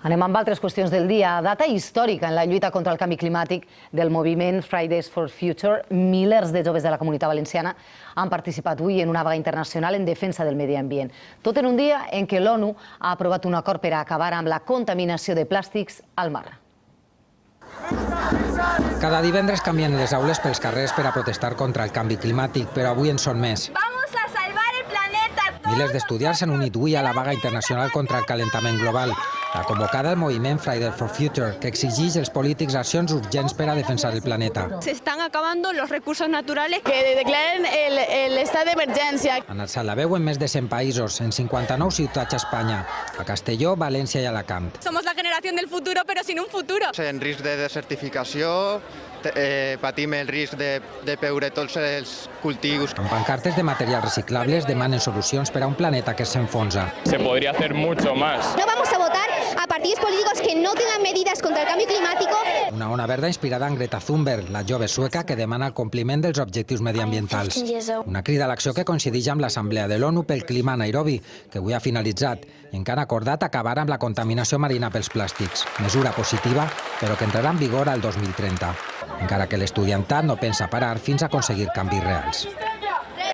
Anem amb altres qüestions del dia. Data històrica en la lluita contra el canvi climàtic del moviment Fridays for Future. Milers de joves de la Comunitat Valenciana han participat avui en una vaga internacional en defensa del medi ambient. Tot en un dia en què l'ONU ha aprovat un acord per a acabar amb la contaminació de plàstics al mar. Cada divendres canvien les aules pels carrers per a protestar contra el canvi climàtic, però avui en són més. Vamos a salvar el planeta. Milers d'estudiants s'han unit avui a la vaga internacional contra el calentament global. La convocada el moviment Fridays for Future, que exigeix als polítics accions urgents per a defensar el planeta. Se están acabando los recursos naturales. Que declaren el estat d'emergència. Han alçat la veu en més de 100 països, en 59 ciutats a Espanya, a Castelló, València i Alacant. Somos la generación del futuro, pero sin un futuro. En risc de desertificació, patim el risc de perdre tots els cultius. Amb pancartes de materials reciclables demanen solucions per a un planeta que s'enfonsa. Se podría hacer mucho más. No vamos a votar a partidos políticos que no tengan medidas contra el cambio climático. Una ona verda inspirada en Greta Thunberg, la jove sueca que demana el compliment dels objectius mediambientals. Una crida a l'acció que coincideix amb l'Assemblea de l'ONU pel Clima a Nairobi, que avui ha finalitzat, i encara ha acordat acabar amb la contaminació marina pels plàstics. Mesura positiva, però que entrarà en vigor al 2030. Encara que l'estudiantat no pensa parar fins a aconseguir canvis reals.